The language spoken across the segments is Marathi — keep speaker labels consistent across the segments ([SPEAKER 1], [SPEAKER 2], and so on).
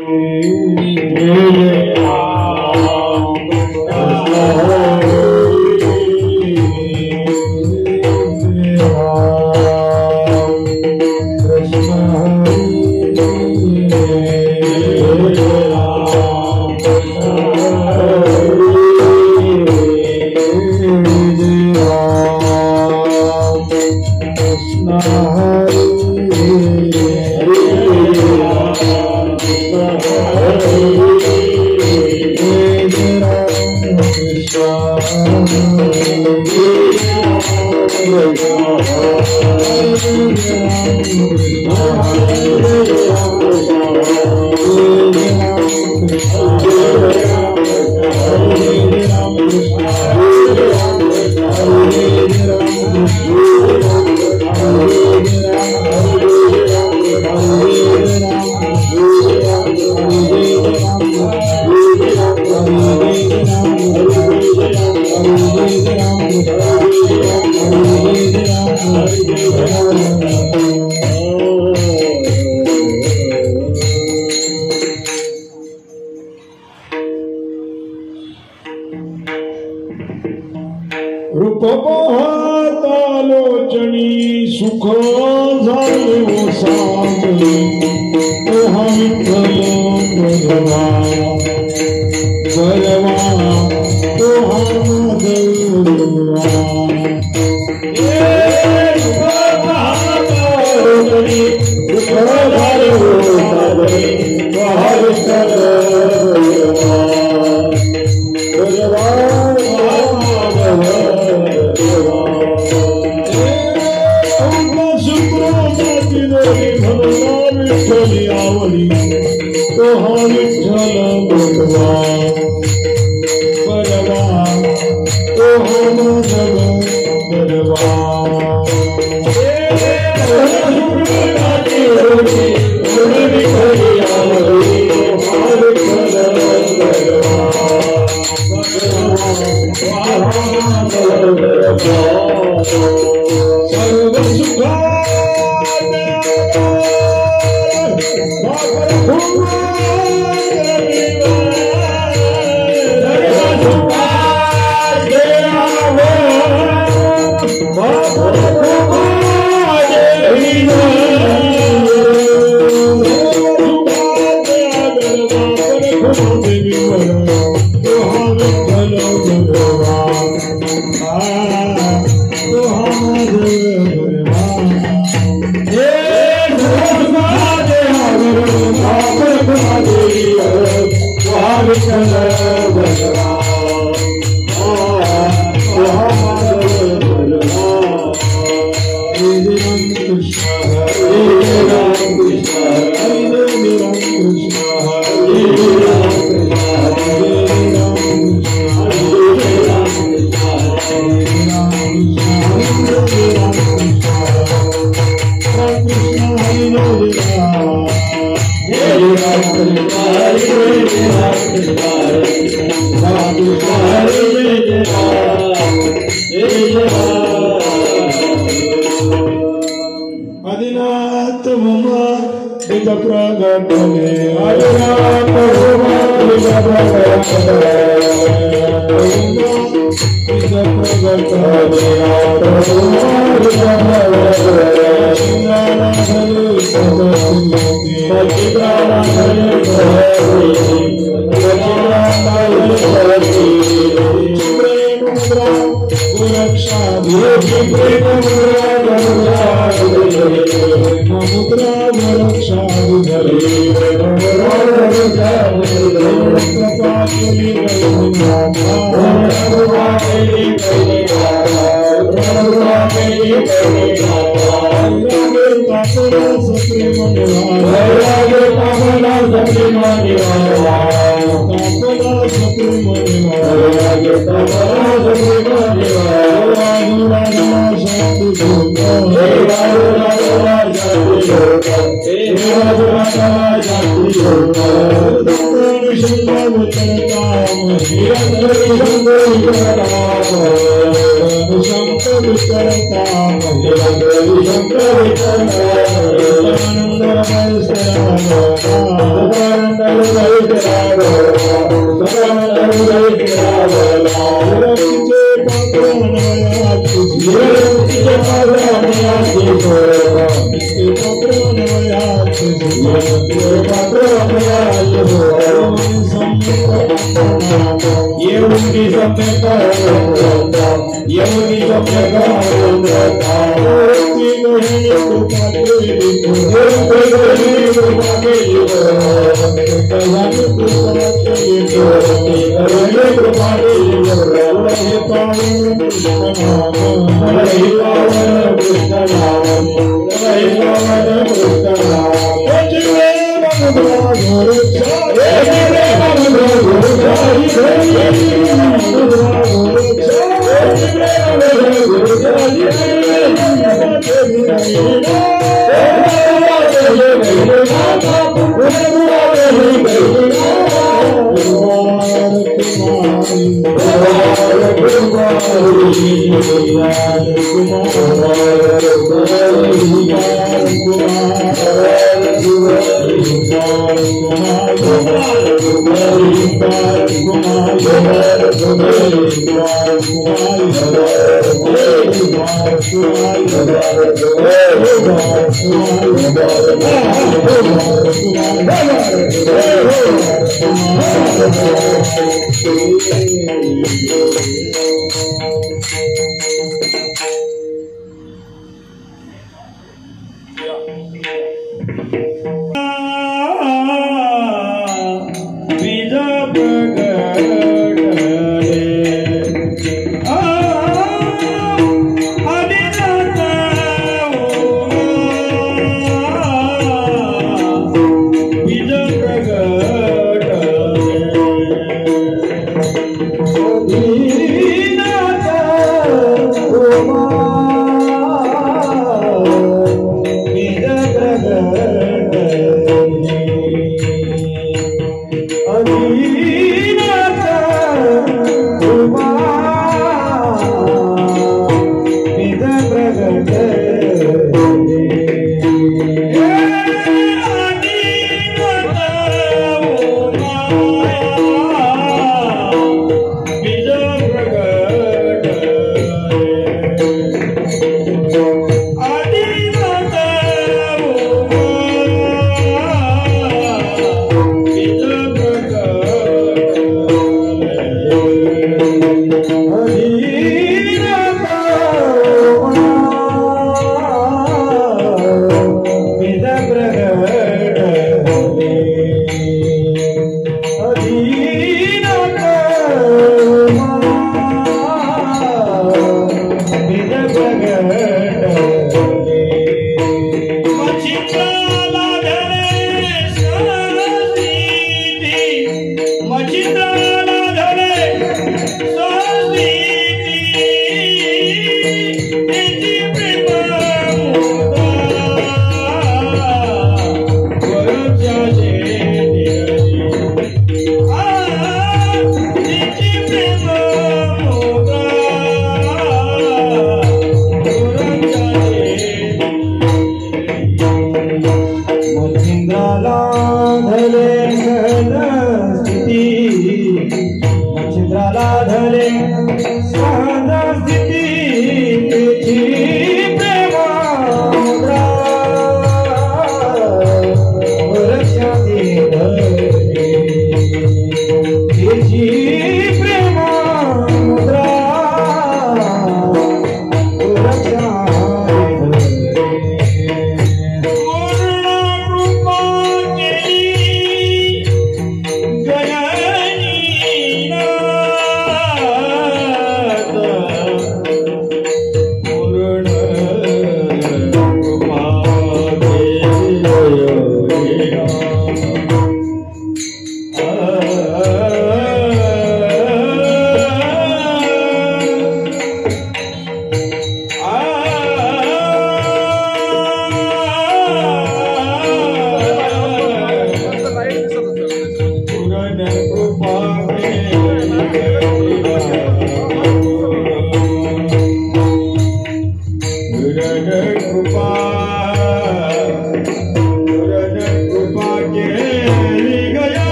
[SPEAKER 1] रूप पाहतालोचनी सुख झाले वो साजले ओहा विठ्ठल बलवा बलवा ओहा बलवा रूप पाहतालोचनी सुख झाले वो साजले ओहा विठ्ठल बलवा आवली तो हा विठ्ठल बलवा बलवा तो हा माधव बलवा सर्व सुखा आदिनाथ मुमा निज प्रगट आदिनाथ मुमा निज प्रगट निज प्रगट आदिनाथ मुमा निज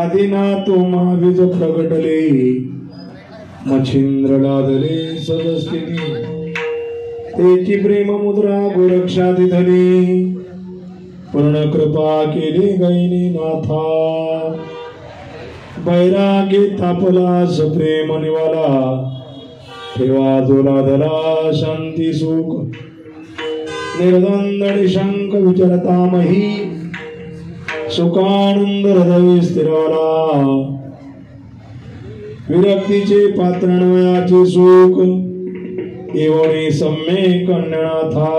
[SPEAKER 2] आदिनाथ महाबीज प्रगटले मच्छिंद्र लादले सदस्थिती तेची प्रेम मुद्रा गोरक्षाती धनी पूर्ण कृपा केली गैनी नाथा बैरागी तापला सप्रेम निवाला ठेवा जोला धला शांती सुख निर्द्वंद निशंक विचरतामही सुखानंद हृदय स्थिराला विरक्तीचे पात्रणवयाचे सुख एवढे सम्यक कन्यानाथा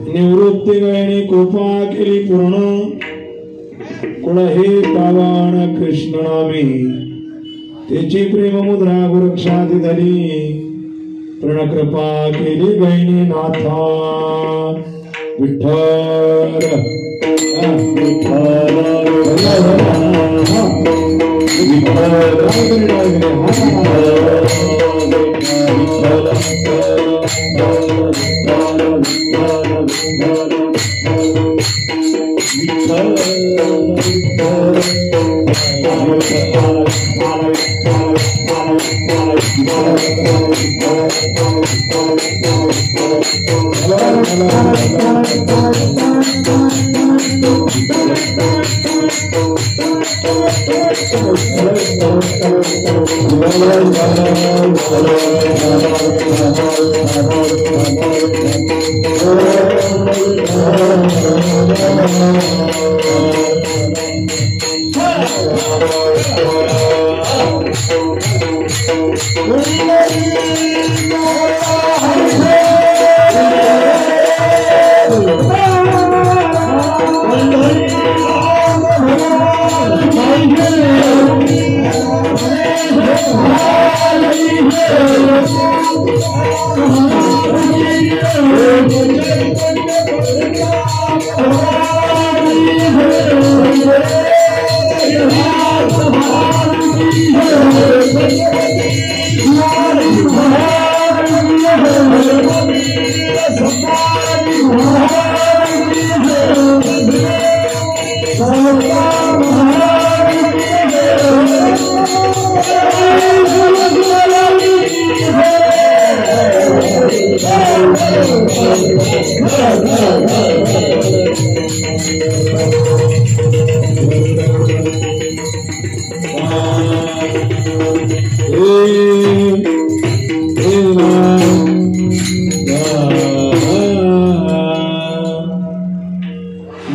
[SPEAKER 2] निवृत्ती गयनी कृपा केली पूर्ण कुळ हे पावन कृष्ण नामी त्याची प्रेम मुद्रा गुरक्षाती धरी पूर्ण कृपा केली गयनी नाथा विठ्ठल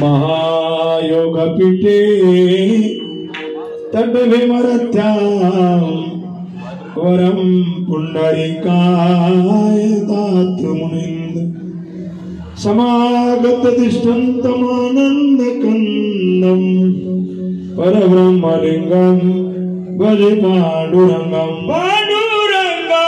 [SPEAKER 2] महायोग पीठे तटविमरत्या वरम पुंडरीकाय दातृमुनिंद समागत तिष्ठन्तमानंद कंदम परब्रह्मलिंगम भज पांडुरंगम पांडुरंगा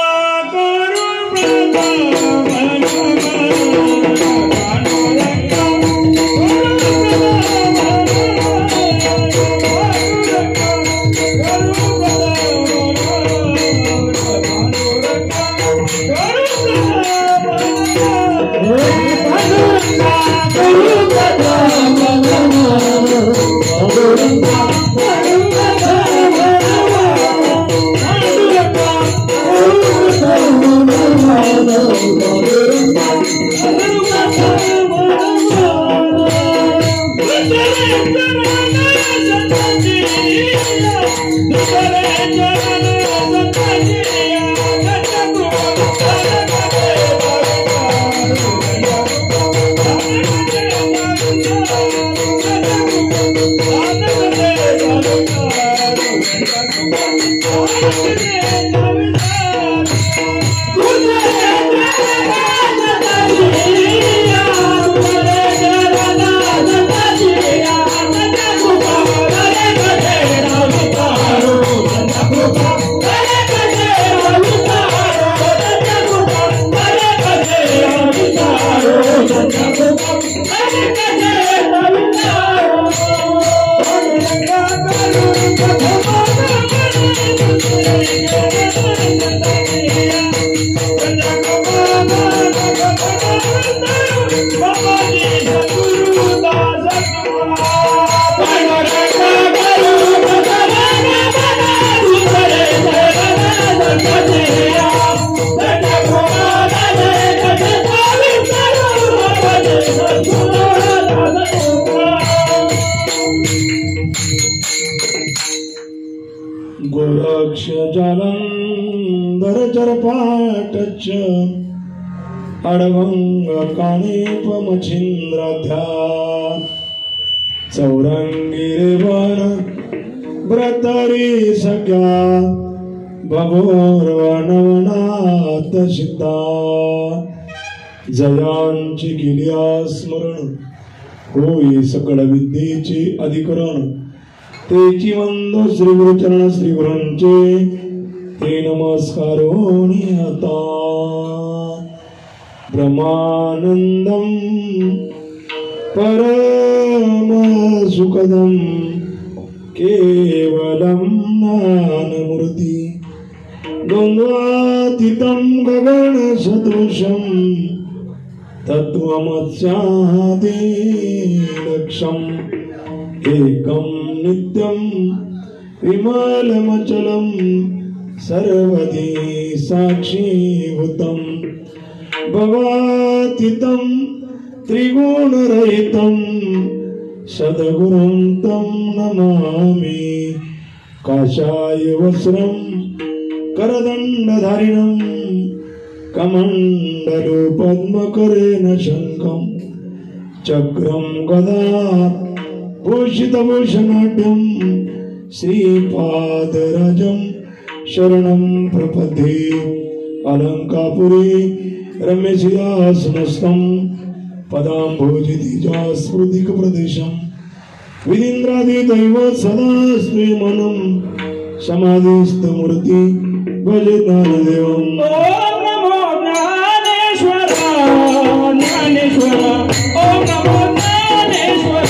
[SPEAKER 2] गोरक्ष जालंधर चरपाटच अडवंग काणीप मच्छिंद्राध्या चौरंगी रेवण ब्रतरी सख्या भगोरवनवनात सीता जयांची केल्या स्मरण होई सकळ विद्येचे अधिकरण तेची वंदो श्री गुरुचरण श्री गुरूंचे ते नमस्कारोनी आता ब्रह्मानंदम परम सुखदम केवलम ज्ञानमूर्ति द्वंद्वातीतं गगन सदृशं तत्त्वमस्यादि लक्ष्यम् एकं नित्यं विमलमचलं सर्वदी साक्षीभूतं भवातीतं त्रिगुणरहितं सद्गुरुं तं नमामि काषाय वस्त्रं करदण्डधारिणं कमण्डलु पद्मकरेण शङ्खं चक्रं गदा भूषितभूषणाढ्यं श्रीपादराजं शरणं प्रपद्ये अलङ्कापुरी रम्यशिलासनस्थं पदाम्भोजितिजास्फुटिकप्रदेशं विदीन्द्रादिदैव सदा श्रीमनं समाधिस्थमूर्ति भजे ज्ञानदेवम् ॐ नमो ज्ञानेश्वर ज्ञानेश्वर ॐ नमो ज्ञानेश्वर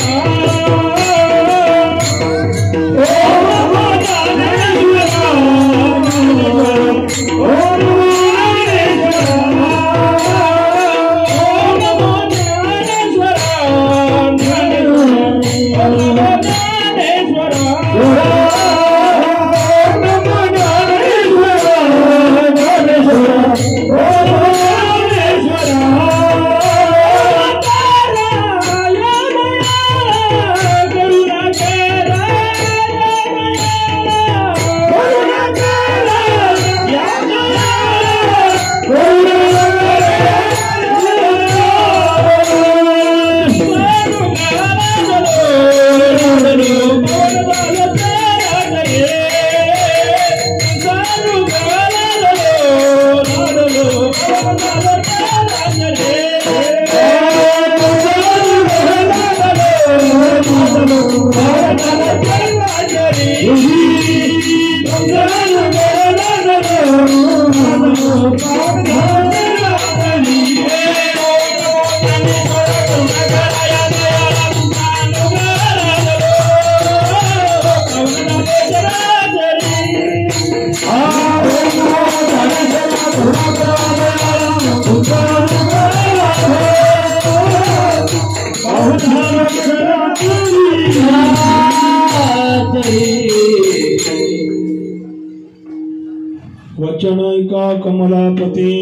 [SPEAKER 2] वचनैका कमलापती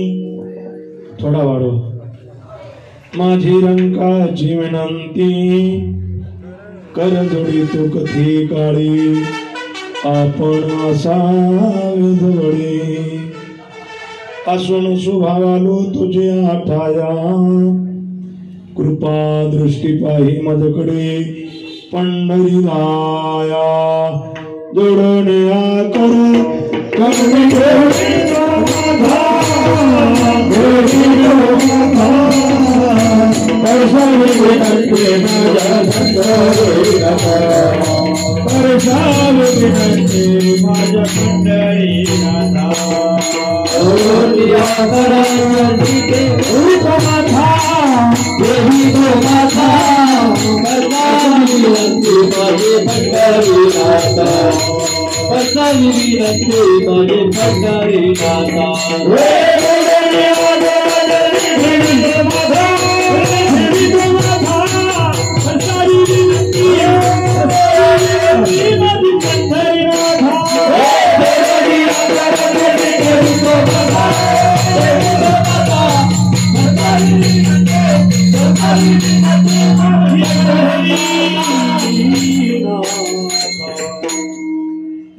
[SPEAKER 2] थोडा वाढव माझी रंकाची विनंती कर जोडी तू कथी काळी आपण असावे जवळी असून स्वभावालो तुझे आठाया कृपा दृष्टी पाही माझ्याकडे पंढरीराया जोडण्या कर
[SPEAKER 1] Hey,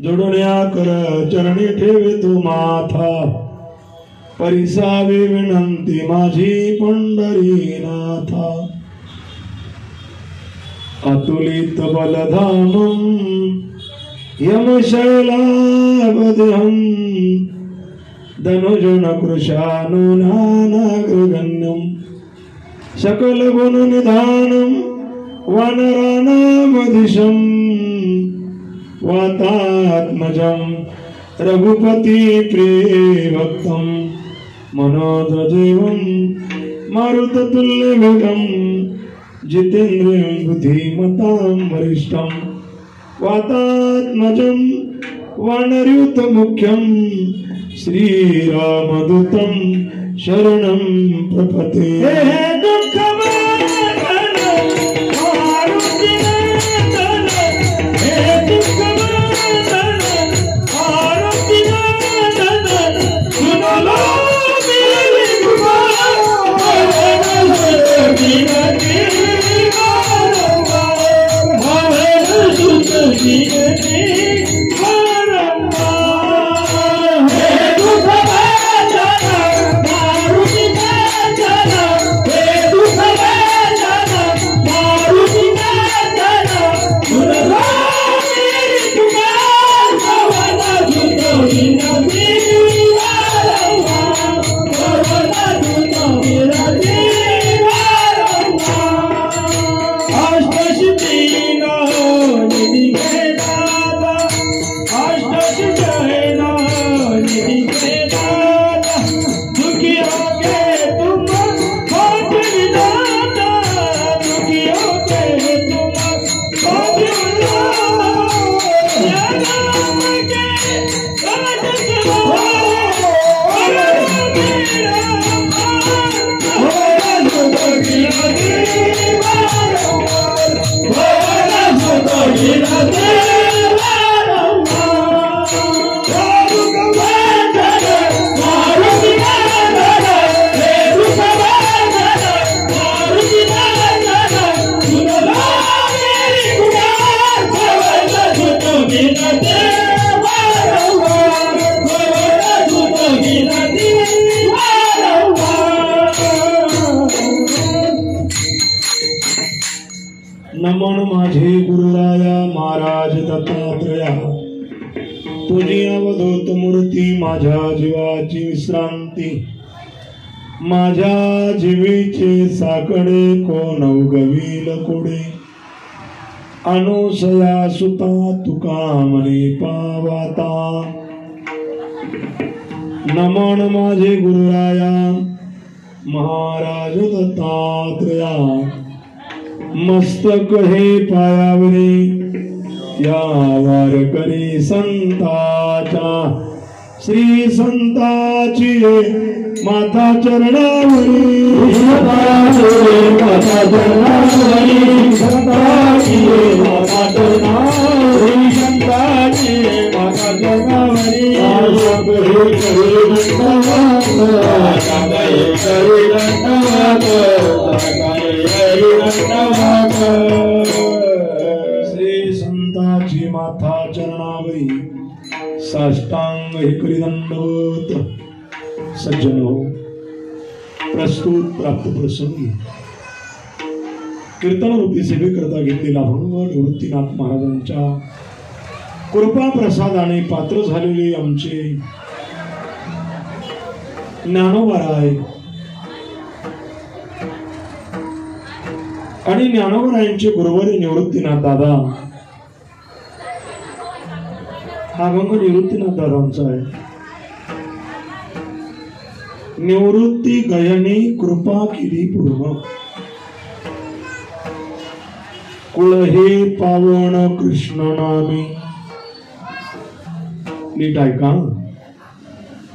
[SPEAKER 2] जोडण्या कर चरणी ठेवे तू माथा परिसावे विनंती माझी पंढरीनाथा अतुलित बलधामं यमशैलावध्यं धनुजन कृशानुनानाग्रगण्यं सकलगुणनिधानं वानराणामदिशं वातात्मजं रघुपति प्रियभक्तं मनोजदेवं मारुततुल्यवेगं जितेन्द्रियं बुद्धिमतां वरिष्ठं वातात्मजं वानरयूथमुख्यं श्रीरामदूतं शरणं प्रपते नमन माझे गुरुराया महाराज दत्तात्रया तुझी अवधूत मूर्ती माझ्या जीवाची विश्रांती माझ्या जीवीचे साकडे कोण उगविल कोडे अनुसया सुता तुका मने पावाता नमन माझे गुरुराया महाराज दत्तात्रया मस्तक हे पायावरी या वारकरी संताचा श्री संताची माता चरणावरी माता चरणावरी संताची माता चरणावरी संताची माता चरणावरी श्री संताची माता चरणावरी साष्टांग हिकरी दंडवत सज्जन हो प्रस्तुत प्राप्त प्रसंगी कीर्तन रूपी सेवेकरता घेतलेला भंग निवृत्तीनाथ महाराजांच्या कृपा प्रसादाने पात्र झालेले आमचे ज्ञानोबाराय आणि ज्ञानोबारायांचे गुरुवारी निवृत्तीनाथ दादा हा भंग निवृत्तीनाथ दादांचा आहे निवृत्ती गयनी कृपा केली पूर्व कुळ हे पावन कृष्ण नामी नीट ऐका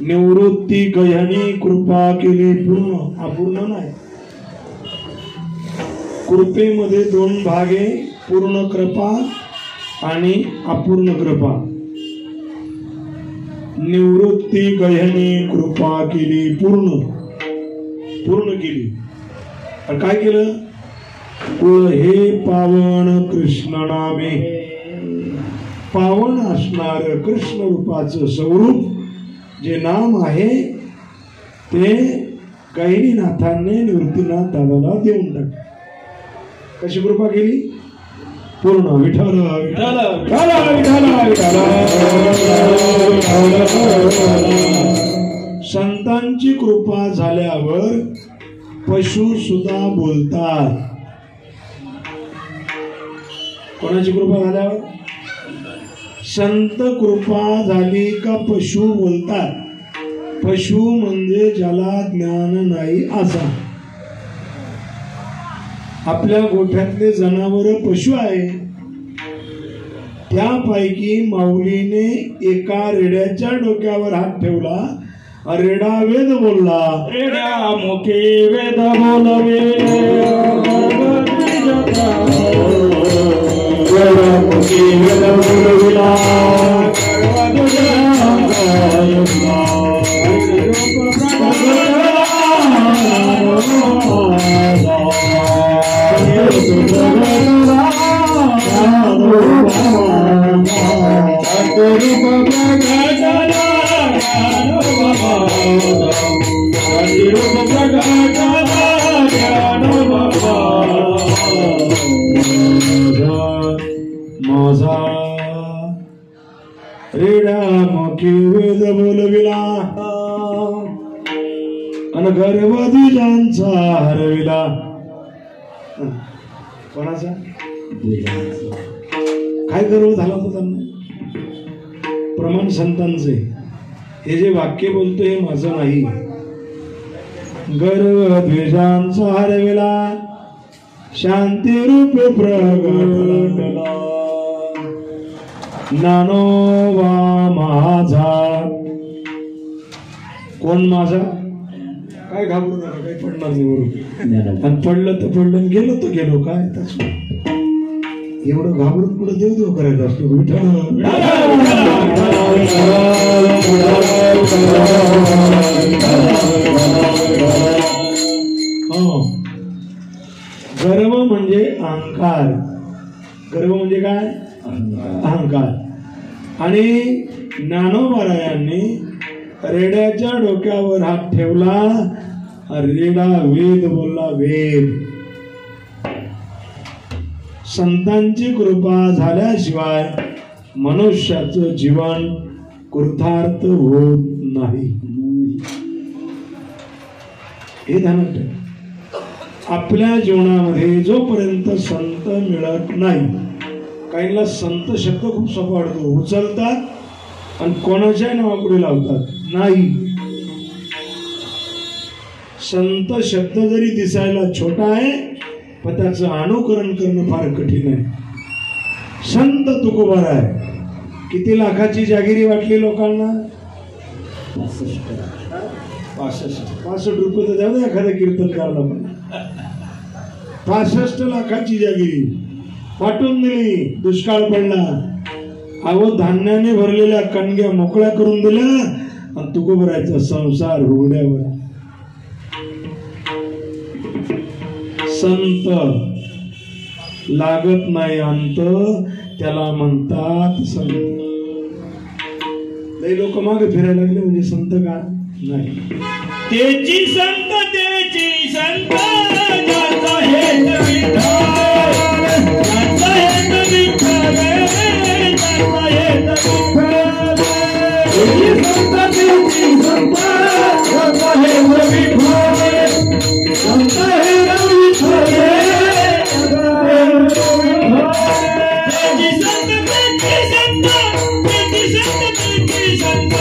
[SPEAKER 2] निवृत्ती गयनी कृपा केली पूर्ण अपूर्ण नाही कृपेमध्ये दोन भाग आहे पूर्ण कृपा आणि अपूर्ण कृपा निवृत्ती गह्याने कृपा केली पूर्ण केली काय केलं कुळ हे पावन कृष्ण नामे, पावन असणार कृष्ण रूपाचं स्वरूप जे नाम आहे ते गहिनीनाथांनी निवृत्तीनाथ दादाला देऊन टाकले. कशी कृपा केली? पूर्ण विठ्ठल विठ्ठल विठ्ठल विठ्ठल. संतांची कृपा झाल्यावर पशु सुद्धा बोलतात. कोणाची कृपा झाल्यावर? संत कृपा झाली का पशु बोलतात. पशु म्हणजे ज्याला ज्ञान नाही असा. आपल्या गोठ्यातले जनावर पशु आहे. त्यापैकी माऊलीने एका रेड्याच्या डोक्यावर हात ठेवला. रेडा वेद बोलला. रेड्या मुखे वेद बोलवे, मुखे वेद बोलविला. माझा रेडा मुखी वेद बोलविला आणि गर्भद्विजांचा हरविला. कोणाचा? काय गर्व झाला होता त्यांना? प्रमाण संतांचे. हे जे वाक्य बोलतो हे माझं नाही. गर्भद्विजांचा हरविला, शांती रूप प्रगटला. ज्ञानोबा माझा. कोण माझा? काय घाबरू नका, काही पडणार नाही बरोबर. आणि पडलं तर पडलं, गेलो तर गेलो. काय तसं एवढं घाबरून पुढे देव देव करायचं असतो. गर्व म्हणजे अहंकार. गर्व म्हणजे काय? अहंकार. आणि ज्ञानोबारायांनी रेड्याच्या डोक्यावर हात ठेवला. रेडा वेद बोलला. वेद. संतांची कृपा झाल्याशिवाय मनुष्याचं जीवन कृतार्थ होत नाही. हे ध्यानात ठेवा. आपल्या जीवनामध्ये जोपर्यंत संत मिळत नाही, काहींना संत शब्द खूप सोपा वाटतो. उचलतात आणि कोणाच्या नावापुढे लावतात. नाही, संत शब्द जरी दिसायला छोटा आहे पण त्याचं अनुकरण करणं फार कठीण आहे. संत तुकोबार आहे. किती लाखाची जागिरी वाटली लोकांना? 65 रुपये तर द्या एखाद्या कीर्तनकाराला. पण 65 लाखाची जागिरी वाटून दिली. दुष्काळ पडला. अहो, धान्याने भरलेल्या कणग्या मोकळ्या करून दिल्या आणि तुकोबरायचा संसार उघड्यावर. संत लागत नाही अंत, त्याला म्हणतात संत. लई लोक मागे फिरायला लागले म्हणजे संत का नाही.
[SPEAKER 1] तेची संत, तेची संत, ज्याचा हेत विठ्ठल, ज्याचा हेत विठ्ठल, ज्याचा हेत विठ्ठल. तेची संत, तेची संत, ज्याचा हेत विठ्ठल, ज्याचा हेत विठ्ठल, ज्याचा हेत विठ्ठल. तेची संत, तेची संत, तेची संत, तेची संत.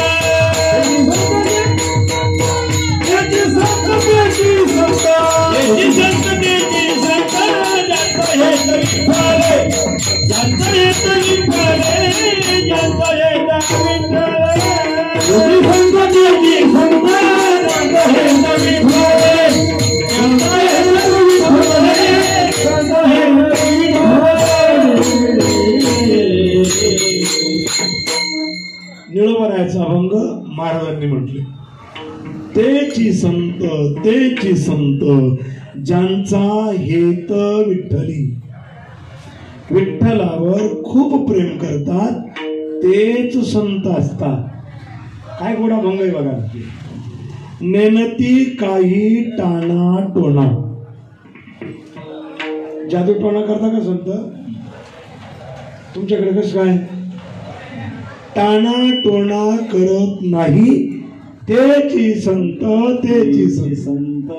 [SPEAKER 2] निळवरायचा अभंग महाराजांनी म्हटले. तेची संत, तेची संत, ज्यांचा हेत विठ्ठली, विठ्ठलावर खूप प्रेम करतात तेच संत असतात. काय गोडा भंग आहे बघा. नेनती काही टाणा टोना. जादू टोना करता का संत? तुमच्याकडे कसं काय? टाणा टोना करत नाही तेची संत, तेची संत.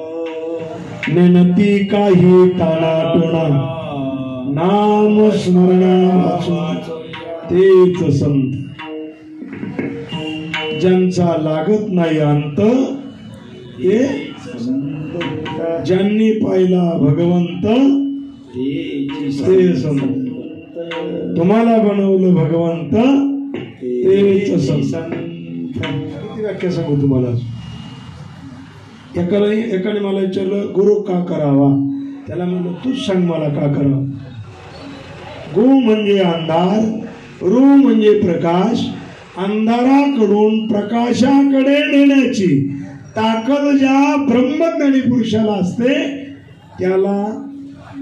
[SPEAKER 2] नेनती काही टाणा टोना, नाम स्मरण तेच संत. ज्यांचा लागत नाही अंत हे ज्यांनी पाहिला भगवंत ते संत. तुम्हाला बनवलं भगवंत तेच संत. किती व्याख्या सांगू तुम्हाला? एकाने मला विचारलं गुरु का करावा, त्याला म्हणलं तूच सांग मला का करावा. गु म्हणजे अंधार, रु म्हणजे प्रकाश. अंधाराकडून प्रकाशाकडे नेण्याची ताकद ज्या ब्रह्मज्ञानी पुरुषाला असते त्याला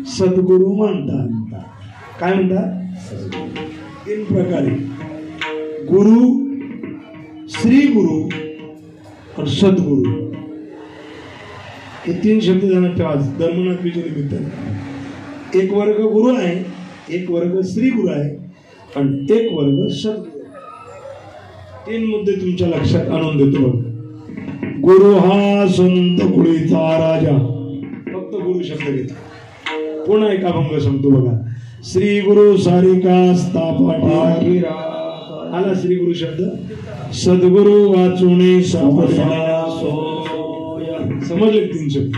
[SPEAKER 2] सद्गुरु म्हणतात. काय म्हणतात? 3 प्रकारे: गुरु, श्री गुरु आणि सद्गुरु. हे 3 शब्द ध्यानात ठेवा धर्मनाथवीच्या निमित्ताने. एक वर्ग गुरु आहे, एक वर्ग श्री गुरु आहे आणि एक वर्ग सद्गुरु. 3 मुद्दे तुमच्या लक्षात आणून देतो बघ. गुरु हा संत कुळीचा राजा. फक्त गुरु शब्द घेतो. पुन्हा एका भंग सांगतो बघा. श्री गुरु सारिका स्थापाठी आला श्री गुरु शब्द. सद्गुरु वाचुने समजले 3 शब्द.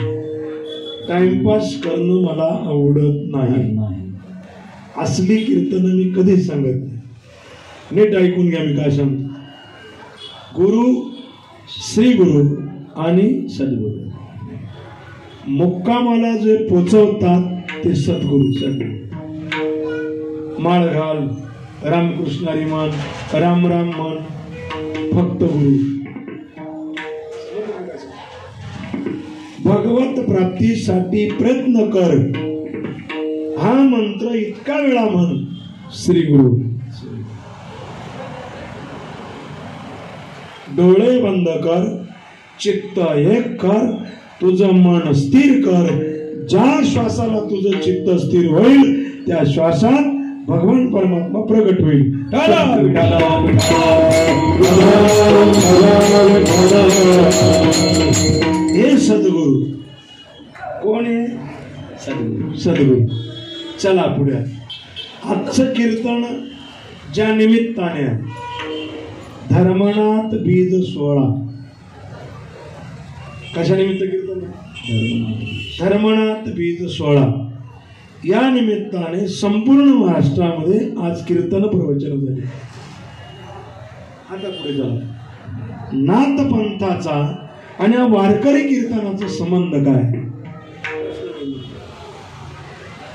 [SPEAKER 2] टाइमपास करणं मला आवडत नाही. असली कीर्तन मी कधीच सांगत नाही. नीट ऐकून घ्या मी काय सांगतो. गुरु, श्री गुरु आणि सद्गुरु. मुक्कामाला जे पोचवतात ते सद्गुरु. माळ घाल, रामकृष्णारी मान, राम राम मन, फक्त गुरु. भगवत प्राप्तीसाठी प्रयत्न कर हा मंत्र इतका वेळा म्हण. श्री गुरु. डोळे बंद कर, चित्त एक कर, तुझं मन स्थिर कर. ज्या श्वासाला तुझं चित्त स्थिर होईल त्या श्वासात भगवान परमात्मा प्रगट होईल. हे सद्गुरु कोण आहे? सद्गुरु. चला पुढे. आजचं कीर्तन ज्या निमित्ताने धर्मनाथ बीज 16. कशा निमित्त कीर्तन? धर्मनाथ बीज 16 या निमित्ताने संपूर्ण महाराष्ट्रामध्ये आज कीर्तन प्रवचन झाले. आता पुढे चला. नाथपंथाचा आणि वारकरी कीर्तनाचा संबंध काय?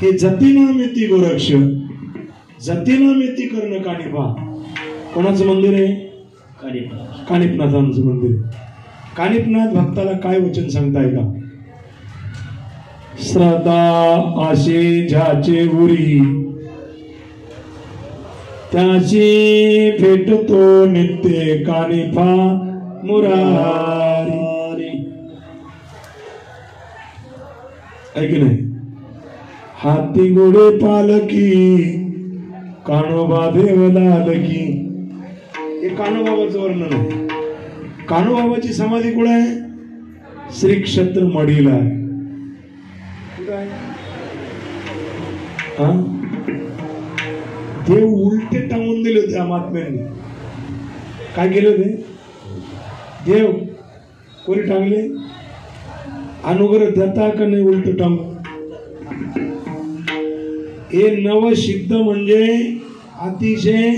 [SPEAKER 2] हे जतीनामिती गोरक्ष, जतीनामिती कर्ण कानिफा. कोणाचं मंदिर आहे? कानिफनाथांचं मंदिर. कानिफनाथ भक्ताला काय वचन सांगताय का? श्रद्धा आशे ज्याचे उरी त्याची भेटतो नित्य कानिफा मुरारी. ऐक नाही. हाती गोडे पालकी कानोबा देवला लकी. हे कान्होबाबाचं वर्णन आहे. कान्होबाबाची समाधी कुठे आहे? श्री क्षेत्र मढीला आहे. देव उलटे टांगून दिले होते महात्म्यांनी. काय केले होते? देव कोणी टांगले? अनुग्रह देता का नाही उलट टांगून? हे नवसिद्ध म्हणजे अतिशय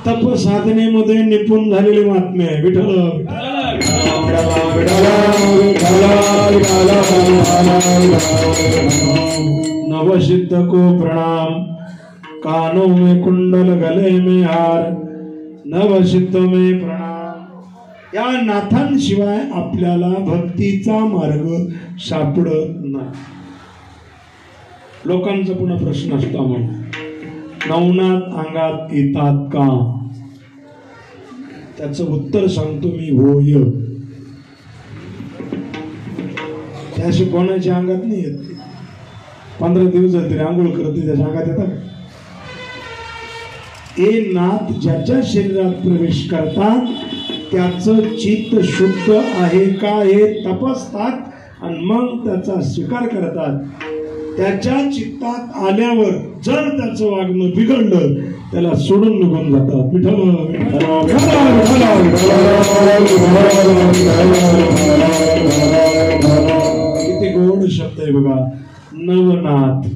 [SPEAKER 2] तप साधनेमध्ये निपुण झालेले महात्मे आहे. विठ्ठल नवसिद्ध को प्रणाम. कानों में कुंडल गले में हार, नवसिद्ध में प्रणाम. या नाथांशिवाय आपल्याला भक्तीचा मार्ग सापडत नाही. लोकांचा पुन्हा प्रश्न असतो आम्हाला, नवनाथ अंगात येतात का? त्याचं उत्तर सांगतो मी, होय. त्याशी कोणाच्या अंगात नाही येत. 15 दिवस झाले तरी आंघोळ करते, त्याच्या अंगात येतात. हे नाथ ज्याच्या शरीरात प्रवेश करतात त्याचं चित्त शुद्ध आहे का हे तपासतात आणि मग त्याचा स्वीकार करतात. त्याच्या चित्तात आल्यावर जर त्याचं वागणं बिघडलं त्याला सोडून निघून जातात. किती गोड शब्द आहे बघा, नवनाथ.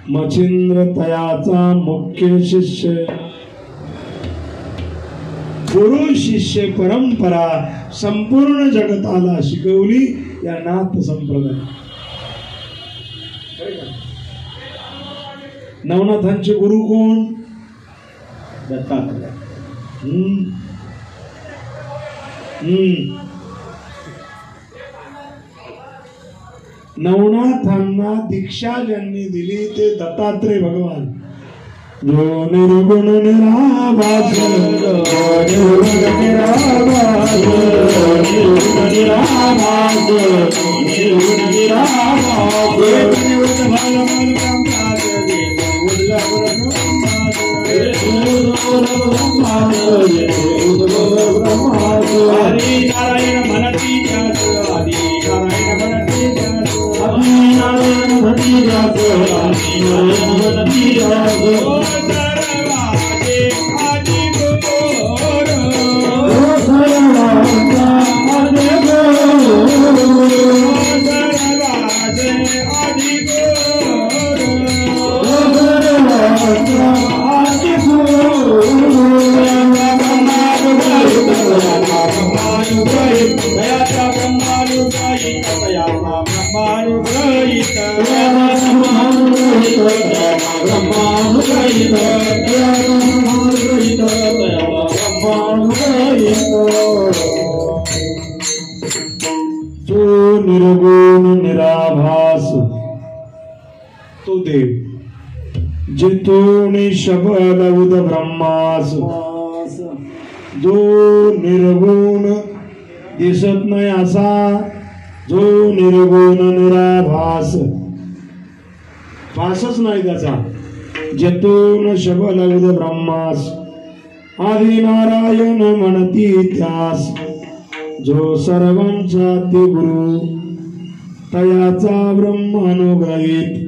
[SPEAKER 2] मच्छिंद्र तयाचा मुख्य शिष्य, गुरु शिष्य परंपरा संपूर्ण जगताला शिकवली या नाथ संप्रदाय. नवनाथांचे गुरु कोण? दत्तात्रय. नवनाथांना दीक्षा ज्यांनी दिली ते दत्तात्रय भगवान. जो निर्गुण निराभास, नारायण म्हणती तो निर्गुण निराभास तो देव जिथून शब्द उद ब्रह्मास. जो निर्गुण दिसत नाही असा, जो निर्गुण निराभास, भासच नाही त्याचा, जतून शबल उद ब्रह्मास. आदि नारायण म्हणती त्यास, जो सर्वांचा ते गुरु तयाचा ब्रह्म अनुग्रहित.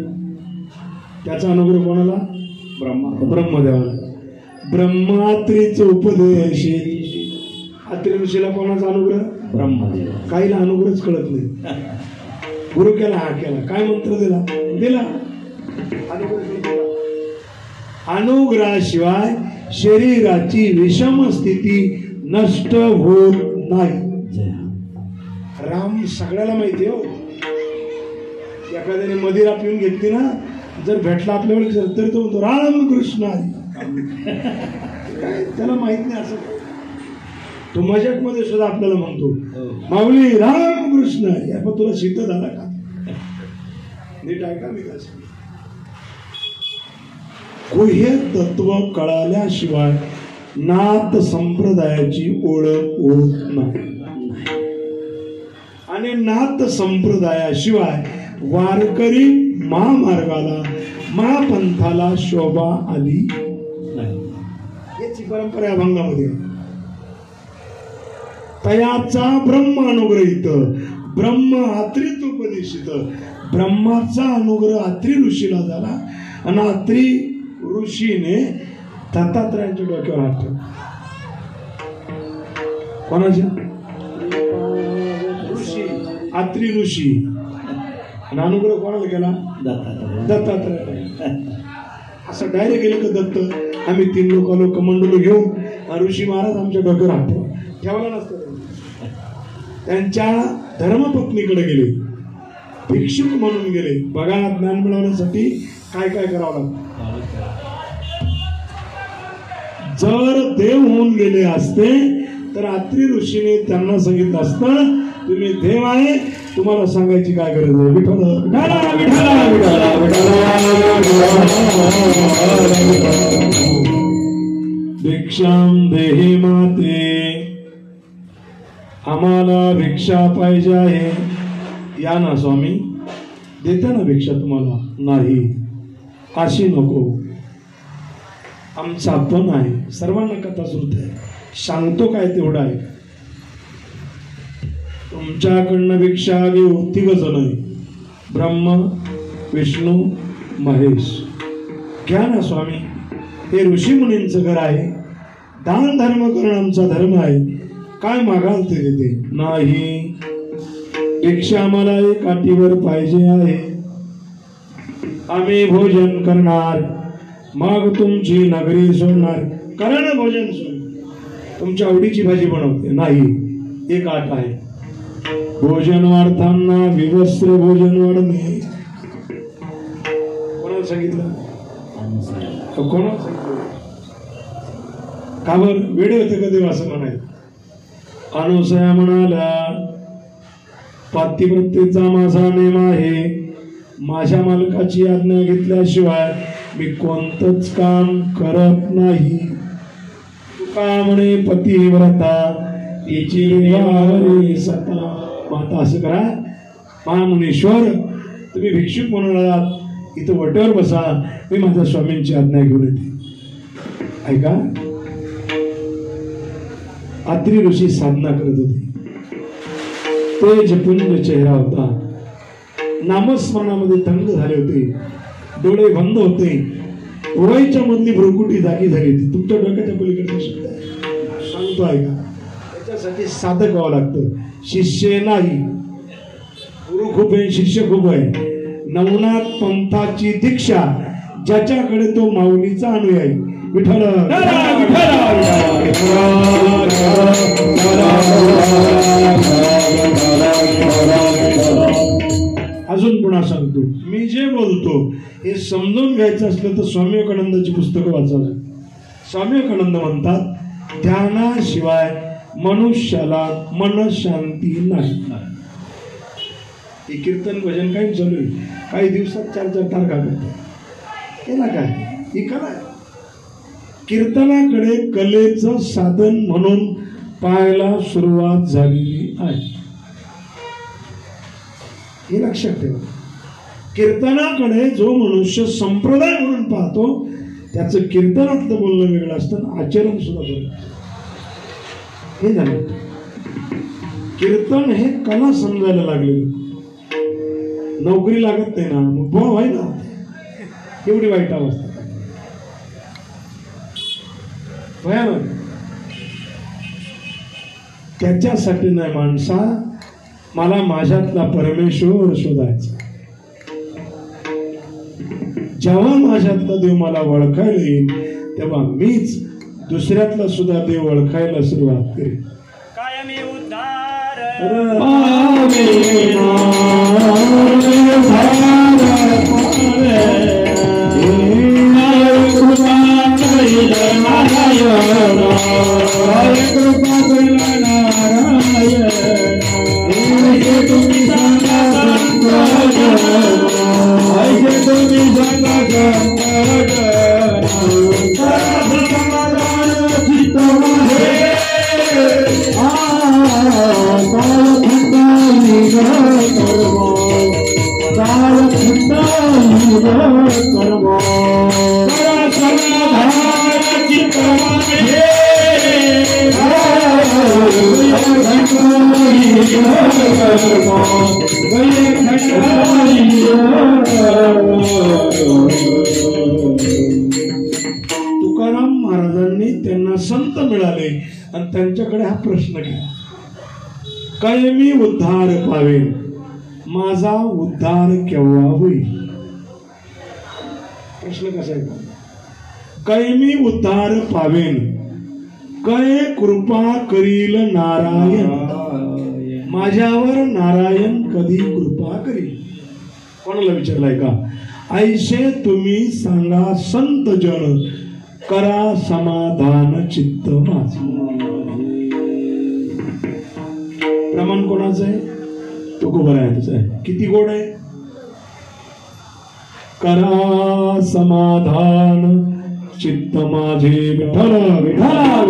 [SPEAKER 2] त्याचा अनुग्रह कोणाला? ब्रह्मदेवाला. ब्रह्मात्रीच उपदेश. अत्री ऋषीला कोणाचा अनुग्रह? ब्रह्मदेव. काहीला अनुग्रहच कळत नाही. गुरु केला, हा केला, काय मंत्र दिला, दिला. अनुग्रहाशिवाय शरीराची विषम स्थिती नष्ट होत नाही. राम सगळ्याला माहिती हो. एखाद्याने मदिरा पिऊन घेतली ना, जर भेटला आपल्या वेळेस तरी तो म्हणतो रामकृष्ण हरी. त्याला माहित नाही असं. तो मजाक मध्ये सुद्धा आपल्याला म्हणतो माऊली रामकृष्ण हरी. पण तुला सिद्ध झाला का? नीट ऐका मी काय सांगतो. गुह्य तत्व कळाल्याशिवाय नाथ संप्रदायाची ओळख होत नाही. आणि नाथ संप्रदायाशिवाय वारकरी महामार्गाला महापंथाला शोभा आली नाही. याची परंपरा या अभंगामध्ये. तयाचा ब्रह्म अनुग्रहित, ब्रह्म आत्रीत उपदेशित. ब्रह्माचा अनुग्रह आत्री ऋषीला झाला आणि आत्री ऋषीने दत्तात्रयांच्या डोक्यावर हात ठेवला. कोणाच्या? ऋषी, आत्री ऋषी. आणि अनुग्रह कोणाला केला? दत्तात्रय. असं डायरेक्ट गेले का दत्त, आम्ही 3 लोक आलो कमंडलो घेऊन, ऋषी महाराज आमच्या डोक्यावर हात ठेवला नसतं. त्यांच्या धर्मपत्नीकडे गेले, भिक्षुक म्हणून गेले. बघा ज्ञान मिळवण्यासाठी काय काय करावं लागतं. जर देव होऊन गेले असते तर अत्रि ऋषीने त्यांना सांगितलं असतं तुम्ही देव आहे, तुम्हाला सांगायची काय गरज आहे. विठ्ठल भिक्षाम देहि माते, आम्हाला भिक्षा पाहिजे आहे. या ना स्वामी, देते ना भिक्षा तुम्हाला. नाही अशी नको, आमचा पण आहे. सर्वांना कथा सुरत आहे, सांगतो काय तेवढा आहे. तुमच्याकडनं भिक्षा घेऊ तिघ जण आहे, ब्रह्म विष्णू महेश. घ्या ना स्वामी, हे ऋषी मुनींचं घर आहे, दान धर्म करणं आमचा धर्म आहे. काय मागाल ते देते. नाही, भिक्षा आम्हाला एक काठीवर पाहिजे आहे. आम्ही भोजन करणार, मग तुमची नगरी सोडणार. करा ना भोजन सोड, तुमच्या आवडीची भाजी बनवते. नाही, एक आठ आहे. भोजन वाढताना विवस्त्र भोजन वाढणे. कोणाला सांगितलं? कोणाला सांगितलं? का बर वेडे होते कधी असं म्हणायचं. अनुसया म्हणाल्या, पातिव्रतेचा माझा नेम आहे. माझ्या मालकाची आज्ञा घेतल्याशिवाय मी कोणतंच काम करत नाही. तुका म्हणे पतिव्रता तिची सता. आता असं करा, महामुनीश्वर तुम्ही भिक्षुक म्हणून आलात, इथं वट्यावर बसा, मी माझ्या स्वामींची आज्ञा घेऊन येते. ऐका, अत्रि ऋषी साधना करत होते. तेजपुंज चेहरा होता, नामस्मरणामध्ये तंग झाले होते, डोळे बंद होते, डोळ्याच्या मधली भ्रुकुटी जागी झाली होती. तुमच्या डोक्याच्या पलीकडचा शब्द आहे, सांगतो ऐका. त्याच्यासाठी साधक व्हावं लागतं, शिष्य नाही. गुरु खूप आहे, शिष्य खूप आहे. नवनाथ पंथाची दीक्षा ज्याच्याकडे तो माऊलीचा अनुयायी. विठ्ठल अजून पुन्हा सांगतो, मी जे बोलतो हे समजून घ्यायचं असलं तर स्वामी विवेकानंदाची पुस्तकं वाचायला. स्वामी विवेकानंद म्हणतात, ध्यानाशिवाय मनुष्याला मन शांती नाही. हे कीर्तन भजन काही चालू आहे, काही दिवसात 4-4 तारखा करतो. केला काय? ही कला आहे. कीर्तनाकडे कलेचं साधन म्हणून पाहायला सुरुवात झालेली आहे, हे लक्षात ठेवा. कीर्तनाकडे जो मनुष्य संप्रदाय म्हणून पाहतो त्याचं कीर्तनातलं बोलणं वेगळं असतं, आचरण सुद्धा बरं. हे झालं. कीर्तन हे कला समजायला लागले. नोकरी लागत नाही ना, मग बुवा व्हाय ना, एवढी वाईट अवस्था भयानक. त्याच्यासाठी नाही माणसा, मला माझ्यातला परमेश्वर शोधायचा. जेव्हा माझ्यातला देव मला ओळखायला येईल तेव्हा मीच दुसऱ्यातला सुद्धा देव ओळखायला सुरुवात करेन.
[SPEAKER 3] कायमी उद्धार
[SPEAKER 2] तुकाराम महाराजांनी त्यांना संत मिळाले आणि त्यांच्याकडे हा प्रश्न केला, कायमी उद्धार पावेन, माझा उद्धार केव्हा होईल? प्रश्न कसा आहे? कायमी उद्धार पावेन, काय कृपा करील नारायण, माझ्यावर नारायण कधी कृपा करील? कोणाला विचारलाय का? ऐसे तुम्ही सांगा संत जन, करा समाधान चित्त माझे. प्रमाण कोणाचं आहे? तुकोबरायांचं आहे. किती गोड आहे? करा समाधान चित्त माझे विठ्ठल विठ्ठल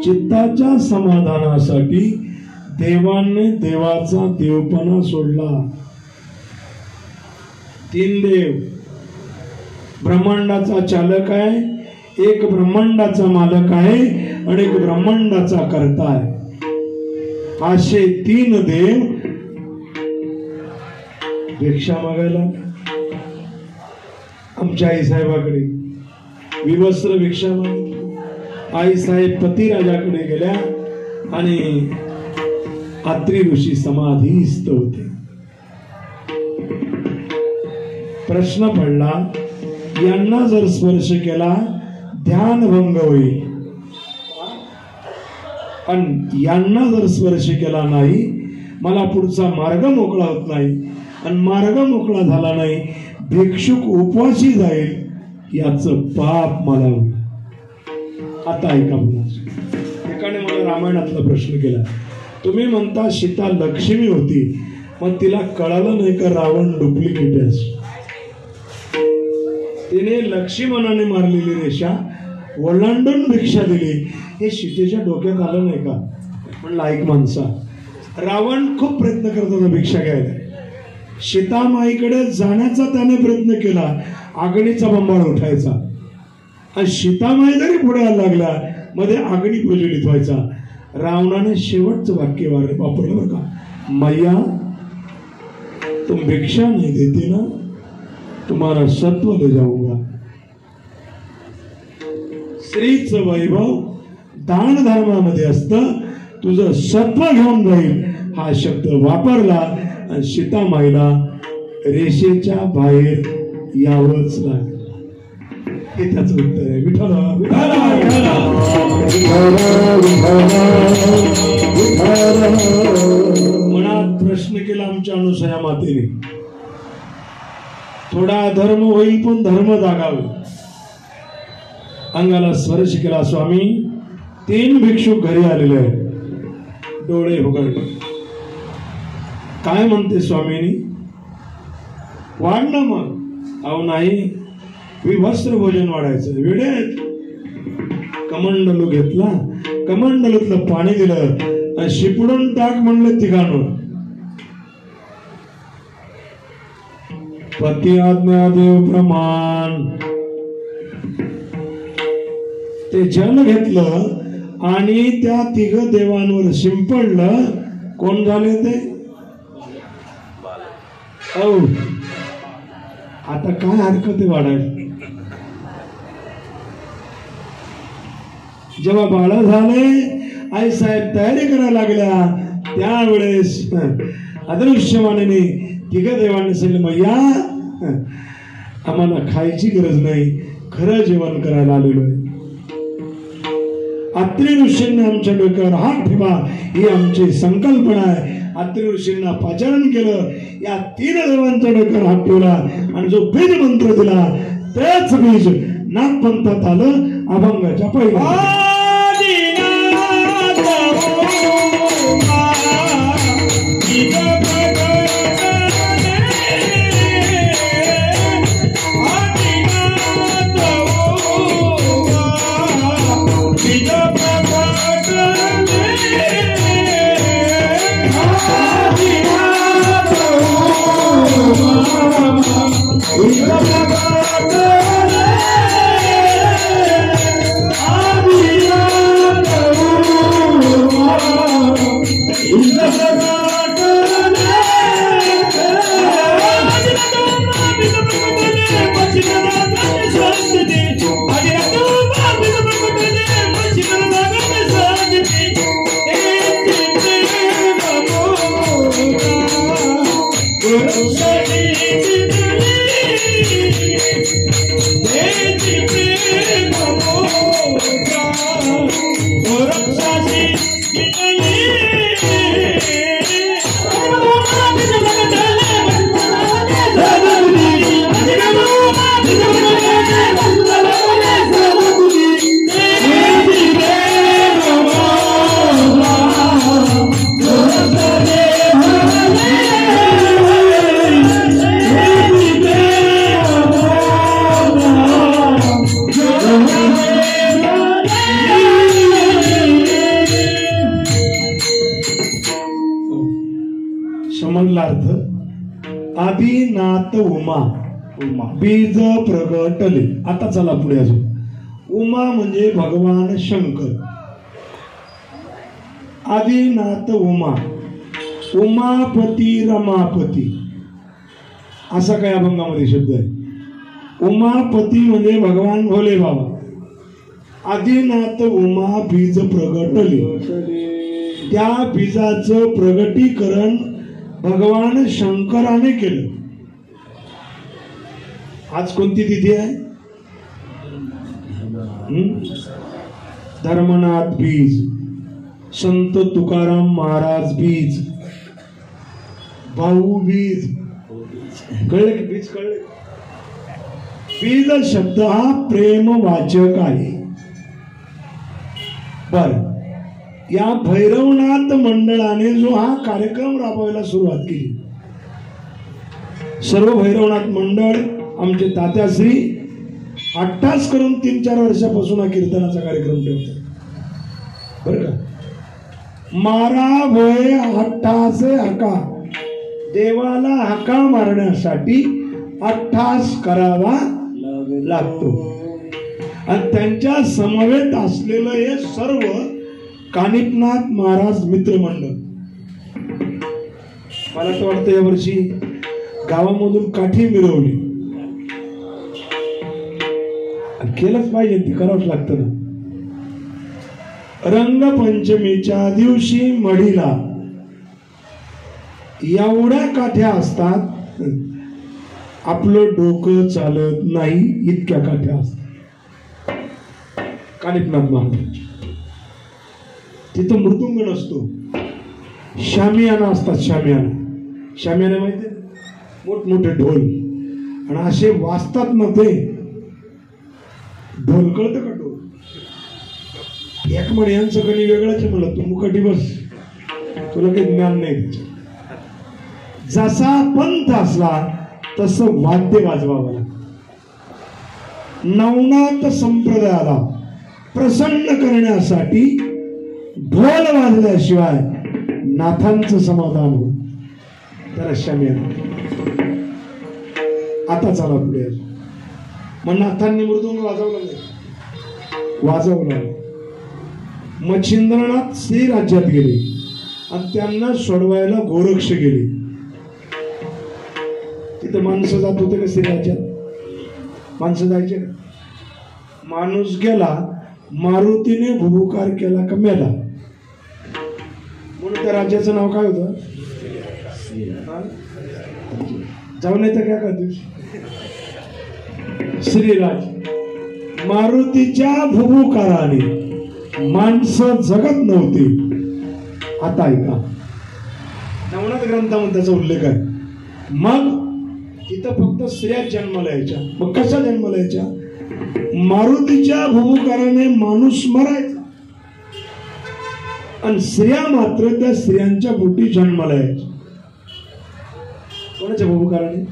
[SPEAKER 2] चित्ताच्या समाधानासाठी देवाने देवाचा देवपणा सोडला. 3 देव. ब्रह्मांडाचा चालक आहे, एक ब्रह्मांडाचा मालक आहे आणि एक ब्रह्मांडाचा कर्ता आहे. असे 3 देव भिक्षा मागायला आमच्या आईसाहेबाकडे विवस्त्र भिक्षा मागितली. आईसाहेब पतिराजाकडे गेल्या आणि अत्रि ऋषी समाधीस्थ होते. प्रश्न पडला, यांना जर स्पर्श केला ध्यानभंग होईल आणि यांना जर स्पर्श केला नाही मला पुढचा मार्ग मोकळा होत नाही आणि मार्ग मोकळा झाला नाही भिक्षुक उपवासी जाईल, याचं पाप मला होईल. आता ऐका मला. एकाने मला रामायणातला प्रश्न केला, तुम्ही म्हणता सीता लक्ष्मी होती, मग तिला कळालं नाही का रावण डुप्लिकेट आहे? तिने लक्ष्मणाने मारलेली रेषा ओलांडून भिक्षा दिली, हे सीतेच्या डोक्यात आलं नाही का? म्हणलं ऐक माणसा, रावण खूप प्रयत्न करत होता भिक्षा घ्यायला. सीतामाईकडे जाण्याचा त्याने प्रयत्न केला, आगणीचा बंबाळ उठायचा आणि सीतामाई जरी पुढे यायला लागला मध्ये आगणी प्रज्वलित व्हायचा. रावणाने शेवटचं वाक्य वापरलं बरं का, मैया तुम भिक्षा नहीं देते ना, तुम्हारा सत्व ले जाऊंगा. स्त्रीचं वैभव दान धर्मामध्ये असतं, तुझं सत्व घेऊन जाईल हा शब्द वापरला आणि सीतामाईला रेषेच्या बाहेर यावंच लागलं. हे त्याचं उत्तर आहे. विठ्ठल मनात प्रश्न केला आमच्या अनुसया मातेने, थोडा धर्म होईल पण धर्म जागावं. अंगाला स्पर्श केला. स्वामी 3 भिक्षुक घरी आलेले आहेत. डोळे उघडले. काय म्हणते स्वामीनी? वाढ ना मग. अहो नाही, विवस्त्र भोजन वाढायचं. वेळेत कमंडलू घेतला, कमंडलूतलं पाणी दिलं आणि शिपडून टाक म्हणलं तिघांवर. पती आज्ञा देव प्रमाण. ते जल घेतलं आणि त्या 3 देवांवर शिंपडलं. कोण झाले ते? औ आता काय हरकत आहे वाढायला? जेव्हा बाळ झाले, आई साहेब तयारी करायला लागल्या, त्यावेळेस अदृश्यमानेने 3 देवांनी सांगितलं, मैया आम्हाला खायची गरज नाही, खरं जेवण करायला आलेलो आहे. अत्रि ऋषींनी आमच्या डोक्यावर हात ठेवा ही आमची संकल्पना आहे. अत्रि ऋषींना पाचारण केलं, या 3 देवांच्या डोक्यावर हात ठेवला आणि जो बीज मंत्र दिला तेच बीज नागपंथात आलं. अभंगाच्या पहिल्या मधला अर्थ आदिनाथ उमा, बीज प्रगटले. आता चला पुढे अजून. उमा म्हणजे भगवान शंकर. आदिनाथ उमा, उमापती रमापती असा काय अभंगामध्ये शब्द आहे. उमापती म्हणजे भगवान भोले बाबा. आदिनाथ उमा बीज प्रगटले, त्या बीजाचं प्रगटीकरण भगवान शंकराने केलं. आज कोणती तिथी आहे? धर्मनाथ बीज, संत तुकाराम महाराज बीज, भाऊ बीज. कळले की बीज? कळले? बीज शब्द हा प्रेमवाचक आहे. बर, या भैरवनाथ मंडळाने जो हा कार्यक्रम राबवायला सुरुवात केली, सर्व भैरवनाथ मंडळ आमचे तात्याश्री अट्टास करून 3-4 वर्षापासून हा कीर्तनाचा कार्यक्रम ठेवतात बर का. मारा भय अट्टासे हका, देवाला हका मारण्यासाठी अट्टास करावा लागतो. आणि त्यांच्या समवेत असलेलं हे सर्व कानिपनाथ महाराज मित्रमंडळ. मला तर वाटतं यावर्षी गावामधून काठी मिरवली. केलंच पाहिजे, ती करावंच लागतं ना. रंगपंचमीच्या दिवशी मढीला एवढ्या काठ्या असतात, आपलं डोकं चालत नाही इतक्या काठ्या असतात. कानिपनाथ महाराज तिथं मृदुंग नसतो, शामियाना असतात. शामियाना माहिती, मोठमोठे ढोल, आणि असे वाजतात ना ते ढोल. कळतं का ढोल? एक म्हणे यांचं कधी वेगळंच म्हणलं, तू मुकाटी बस, तुला काही ज्ञान नाही त्याचं. जसा पंथ असला तसं वाद्य वाजवावं लागतं. नवनाथ संप्रदायाला प्रसन्न करण्यासाठी ढोल वाजल्याशिवाय नाथांचं समाधान होत. तर शामियाना. आता चला पुढे. मग नाथांनी मृदुंग वाजवला नाही, वाजवला. मच्छिंद्रनाथ श्री राज्यात गेले आणि त्यांना सोडवायला गोरक्ष गेले. तिथे माणसं जात होते का श्री राज्यात? माणसं जायचे का? माणूस गेला, मारुतीने भुभुकार केला का मेला. म्हणून त्या राज्याचं नाव काय होतं? जाऊन येतं काय का दिवशी? श्रीराज. मारुतीच्या भुभुकाराने माणसं जगत नव्हती. आता ऐका, नवनाथ ग्रंथामध्ये त्याचा उल्लेख आहे. मग तिथं फक्त स्त्रिया जन्माला यायच्या. मग कशा जन्माला यायच्या? मारुतीच्या भुभुकाराने माणूस मरायचा आणि स्त्रिया मात्र त्या स्त्रियांच्या पोटी जन्माला यायच्या. कोणाच्या भुभुकाराने?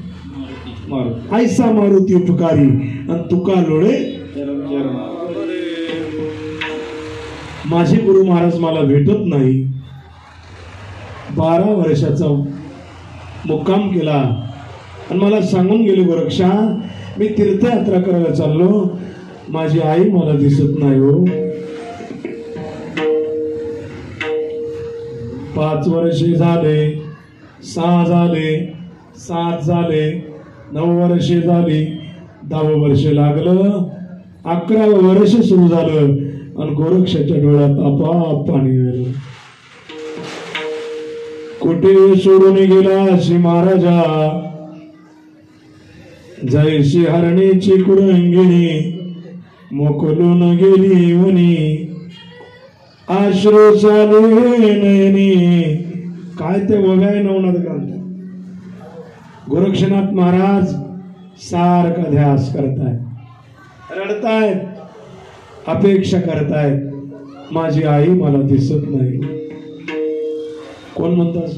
[SPEAKER 2] ऐसा मारुती उपकारी आणि तुका लोळे. माझे गुरु महाराज मला भेटत नाही. 12 वर्षाचा मुक्काम केला आणि मला सांगून गेले, गोरक्षा मी तीर्थयात्रा करायला चाललो, माझी आई मला दिसत नाही हो. 5 वर्षे झाले, 6 झाले, 7 झाले, 9 वर्षे झाली, 10 वर्ष लागलं, 11वं वर्ष सुरू झालं आणि गोरक्षाच्या डोळ्यात आपोआप पाणी आलं. कुठे सोडून गेला श्री महाराजा, जैशी हरणीची कुरंगिणी मोकलून गेली वनी, आश्रू चालू नयनी. काय ते वव्याय नवनाथ ग्रंथ. गोरक्षनाथ महाराज सारखा ध्यास करतायत, रडतायत, अपेक्षा करतायत, माझी आई मला दिसत नाही. कोण म्हणतात?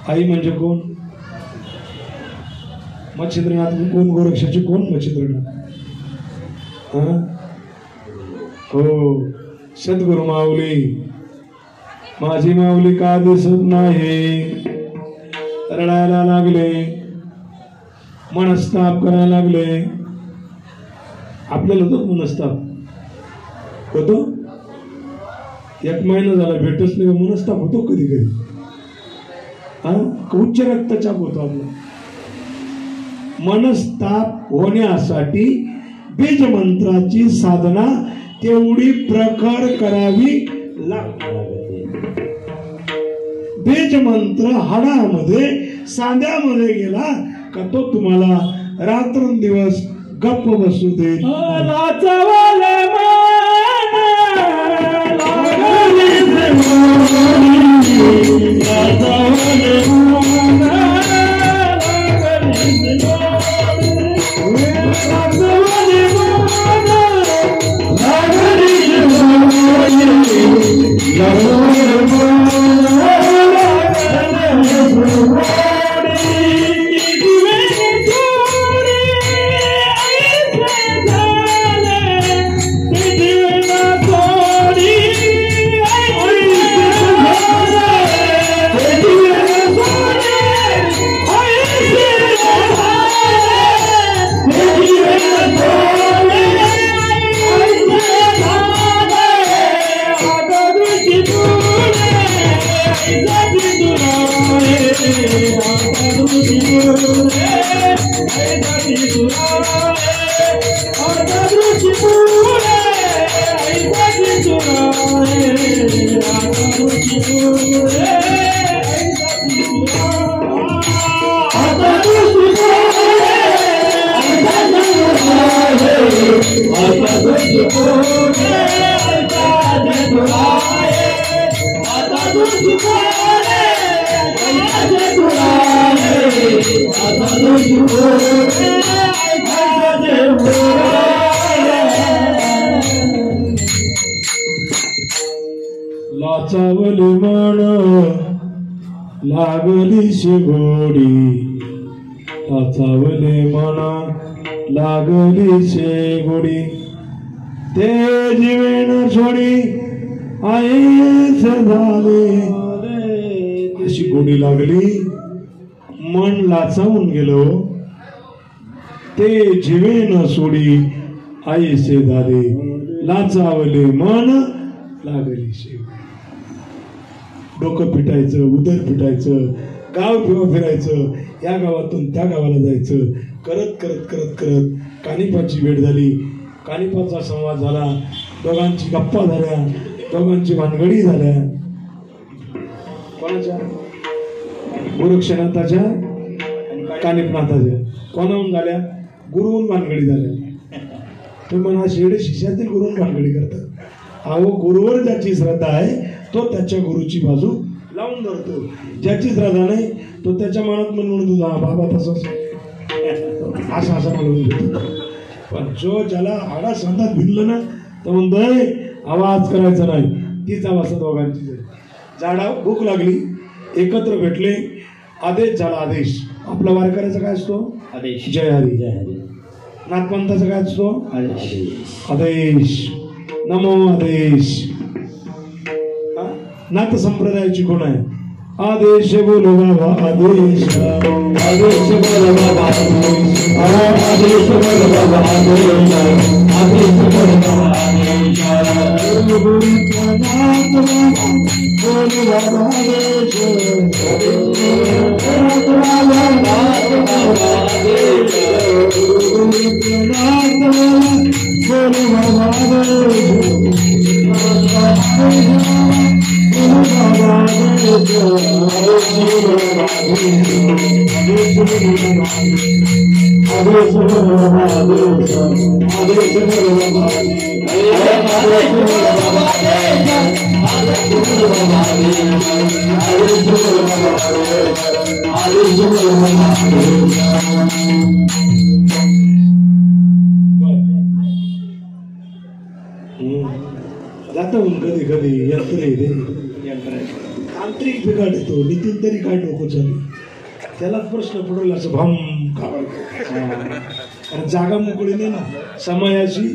[SPEAKER 2] आई म्हणजे कोण? मच्छिंद्रनाथ कोण? गोरक्षाचे कोण? मच्छिंद्रनाथ. हो, सद्गुरु माऊली, माझी माऊली का दिसत नाही? रडायला लागले, मनस्ताप करायला लागले. आपल्याला होतो मनस्ताप होतो, एक महिना झाला भेटच नाही, मनस्ताप होतो कधी कधी. हा, उच्च रक्तचाप होतो आपला. मनस्ताप होण्यासाठी बीज मंत्राची साधना तेवढी प्रखर करावी लागते. बीज मंत्र हाडामध्ये सांध्यामध्ये गेला का तो तुम्हाला रात्रंदिवस गप्प बसू दे. लाचावली म्हण लागली शेगोडी, लाचावली म्हण लागली शेगोडी. ते जीवन सोडी आईस झाले, अशी गोडी लागली, मन लाचावून गेलो. ते जीवन सोडी आईसे झाले, लाचावले मन लागली शेगोडी. डोकं पिटायचं, उदर पिटायचं, गाव फिरायचं, या गावातून त्या गावाला जायचं, करत करत करत करत कानिपाची भेट झाली. कानिपाचा संवाद झाला, दोघांची गप्पा झाल्या, दोघांची भानगडी झाल्या. कोणाच्या? गोरक्षनाथाच्या, कानिपनाथाच्या. कोणाहून झाल्या? गुरुहून भानगडी झाल्या. ते म्हणा शेडे शिष्यातील गुरुहून भानगडी करतात. अहो, गुरुवर ज्याची श्रद्धा आहे तो त्याच्या गुरुची बाजू लावून धरतो, ज्याची श्रद्धा नाही तो त्याच्या मनात म्हणून हा बाबा तसंच असं असं म्हणून घेतो. पण जो ज्याला हाडा सांगतात भिनलं ना तर म्हणतोय आवाज करायचा नाही. तीच अवस्था दोघांची झाली. झाडा भूक लागली, एकत्र भेटले, आदेश झाला. आदेश आपला वारकऱ्याचा काय असतो?
[SPEAKER 1] आदेश.
[SPEAKER 2] जय हरी.
[SPEAKER 1] जय हरी.
[SPEAKER 2] नाथपंथाचा काय असतो?
[SPEAKER 1] आदेश.
[SPEAKER 2] आदेश. नमो आदेश. नाथ संप्रदायाची कोण आहे? आदेश बोलो बाबा आदेश, आदेश बोलो बाबा आदेश, आदेश बोलो बाबा आदेश, आदेश बोलो बाबा आदेश. बोलो बाबा आदेश, कधी कधी यंत्र तांत्रिक बिघाड येतो. नितीन तरी काय डोकं चालू, त्यालाच प्रश्न पडला असं भम कारण जागा मोकळी नाही ना समयाची.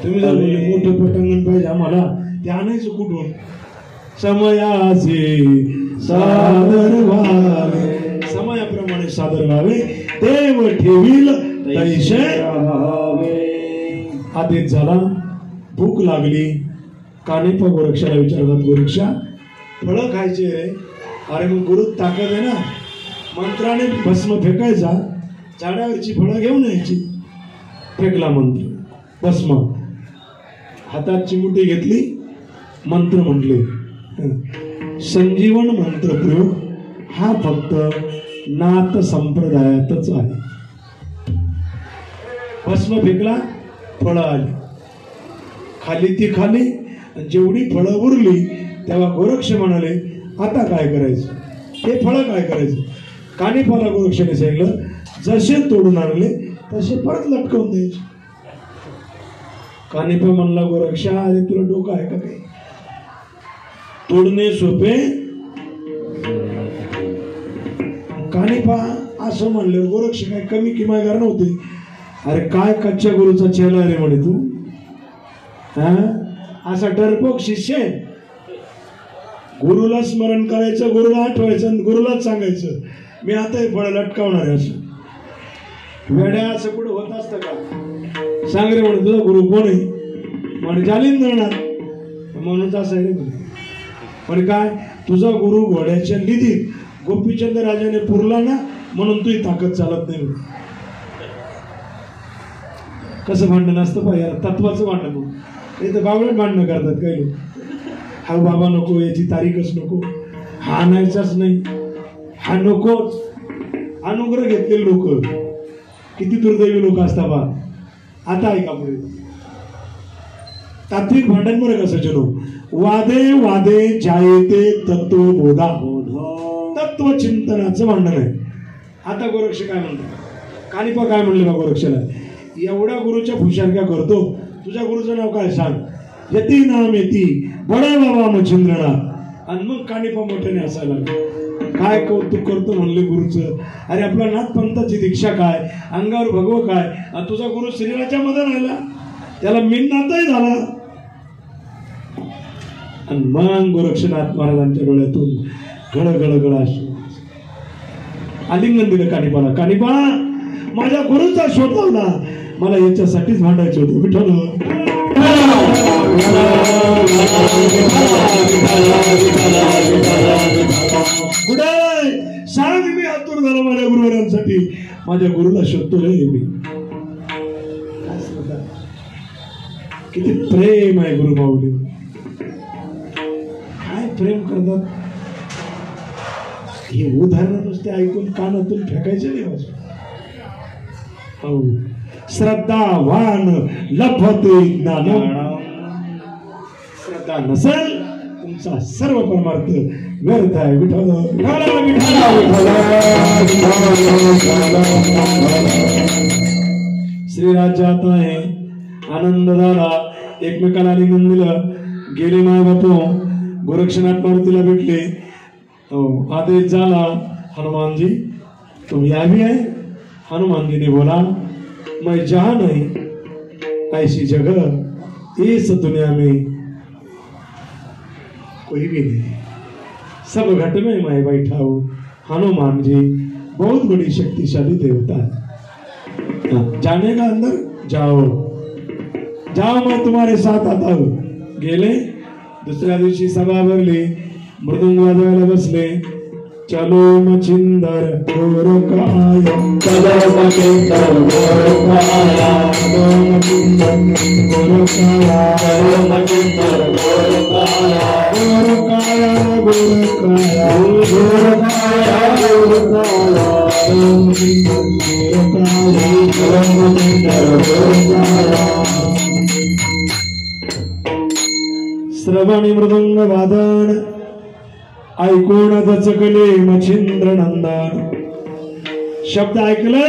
[SPEAKER 2] तुम्ही जर मोठं पटांगण पाहिजे आम्हाला, ते आणायचं कुठून? समयाचे सादर व्हावे सादर व्हावे देव ठेवील तैसे आदेश झाला. भूक लागली. कानिपा गोरक्षाला विचारतात, गोरक्षा फळं खायचे रे? अरे मग गुरुत ताकद आहे ना, मंत्राने भस्म फेकायचा, झाडावरची फळं घेऊन यायची. फेकला मंत्र, भस्म हातात चिमुटी घेतली, मंत्र म्हटले. संजीवन मंत्र प्रयोग हा फक्त नाथ संप्रदायातच आहे. भस्म फेकला, फळं आली, खाली ती खाली. जेवढी फळं उरली तेव्हा गोरक्ष म्हणाले, आता काय करायचं, हे फळं काय करायचं? कानिपाला गोरक्षाने सांगितलं, जसे तोडून आणले तसे परत लटकवून द्यायचे. कानिपा म्हणला, गोरक्षा अरे तुला डोकं आहे का काही? तोडणे सोपे. कानिपा असं म्हणलं, गोरक्ष काय कमी किमायगार नव्हते. अरे काय कच्च्या गुरुचा चेला रे म्हणे तू, हा असा डरपोक शिष्य आहे. गुरुला स्मरण करायचं, गुरुला आठवायचं, गुरुलाच सांगायचं मी आता हे फळ लटकावणार आहे. असं वेड्या असं पुढे होत असतं का? सांग रे म्हणे, तुझा गुरु कोण आहे? म्हणे जालीन धरणार. म्हणूनच असं आहे रे म्हणे. पण काय, तुझा गुरु घोड्याच्या निधीत गोपीचंद राजाने पुरला ना, म्हणून तुझी ताकद चालत नाही. कसं भांडण असतं पाहिजे, तत्वाचं भांडण. म्हणून हे तर बावळट भांडणं करतात काही लोक. हा बाबा नको, याची तारीखच नको, हा आणायचाच नाही, हा नकोच. अनुग्रह घेतलेले लोक किती दुर्दैवी लोक असतात बा. आता ऐका पुढे तात्विक भांडण बरं कसं चलो. वादे वादे जायते तत्व बोधा, तत्व चिंतनाचं भांडण आहे. आता गोरक्ष काय म्हणतो, कानिपा काय म्हणले बा गोरक्षाला, एवढ्या गुरुच्या भूषारक्या करतो, तुझ्या गुरुचं नाव काय सांग? यती नाम येती बडा बाबा मच्छिंद्रनाथ. आणि मग कानिपा मोठ्याने असायला काय कौतुक करतो म्हणले गुरुचं. अरे आपला नाथ पंथाची दीक्षा काय, अंगावर भगव काय, आणि तुझा गुरु श्रीराच्या मध्ये राहिला, त्याला मिन्नातही झाला. आणि मग गोरक्षनाथ महाराजांच्या डोळ्यातून गळ गळ गळ आलिंगन दिलं कानिपाला. कानिपा माझ्या गुरुचा शोध लावला, मला याच्यासाठीच भांडायचं होतं. विठ्ठल सांग, मी आतुर झालो माझ्या गुरुवारांसाठी, माझ्या गुरुला शोधतो रे मी. किती प्रेम आहे गुरु माऊली, काय प्रेम करतात. हे उदाहरण नुसते ऐकून कानातून फेकायचे नाही. हो, श्रद्धावान लभते ज्ञान. श्रद्धा नसेल तुमचा सर्व परमार्थ व्यर्थ आहे. विठ्ठल श्रीराजात आहे. आनंद झाला, एकमेकाला आलिंगन दिलं. गेले माय बापू गोरक्षनाथ मारुतीला भेटले. आदेश झाला, हनुमान जी तुम यावी है. हनुमान जी ने बोला, मैं जहां नहीं ऐसी जगह इस दुनिया में कोई भी नहीं, सब घट में मैं बैठा हूं. हनुमान जी बहुत बड़ी शक्तिशाली देवता है. जाने का अंदर जाओ, जाओ मैं तुम्हारे साथ आता हूं. गेले. दुसऱ्या दिवशी सभा भरली, मृदुंग वाजवायला बसले. चलो मच्छिंदर गोरखाय, चलो मच्छिंदर गोरखाय, चलो मच्छिंदर गोरखाय, चलो मच्छिंदर गोरखाय, गोरखाय गोरखाय गोरखाय गोरखाय, चलो मच्छिंदर गोरखाय, चलो मच्छिंदर गोरखाय. श्रवणी मृदुंग वादन ऐकून दचकले मच्छिंद्र नंदन. शब्द ऐकले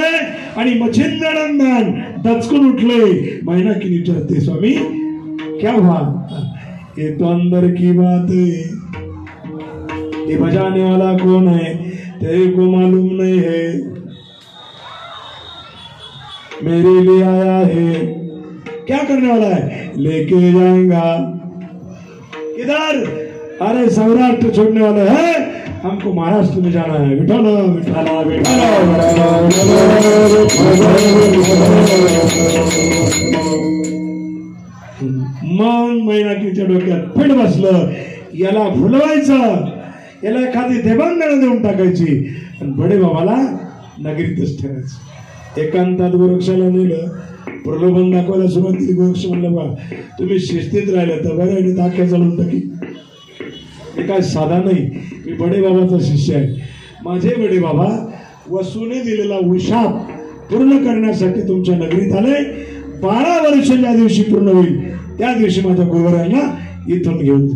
[SPEAKER 2] आणि मच्छिंद्र नंदन दचकून उठले. मैना की विचारते, स्वामी क्या हुआ? ये तो अंदर की बात है, ये बजाने वाला कौन है तेरे को मालूम नहीं है, मेरे लिए आया है. क्या करने वाला है? लेके जाएगा. किधर? अरे सौराष्ट्र छोड़ने वाला है. हमको महाराष्ट्र में जाना है। विठल विठला मन मैनाकीच्या डोक्यात फिट बसलं, याला भुलवायचं, याला एखादी देवांगण देऊन टाकायची आणि बडे बाबाला नगरीतच ठेवायचं. एकांतात गोरक्षाला नेलं, प्रलोभन दाखवायला सुरुवात केली. गोरक्ष म्हणलं बा तुम्ही शिस्तीत राहिले तर बरं आणि ताक्या चालून टाकी. हे काय साधा नाही, मी बडे बाबाचा शिष्य आहे. माझे बडे बाबा वसूने दिलेला उशाप पूर्ण करण्यासाठी तुमच्या नगरीत आले. 12 वर्ष ज्या दिवशी पूर्ण होईल त्या दिवशी माझ्या गोवरांना इथून घेऊन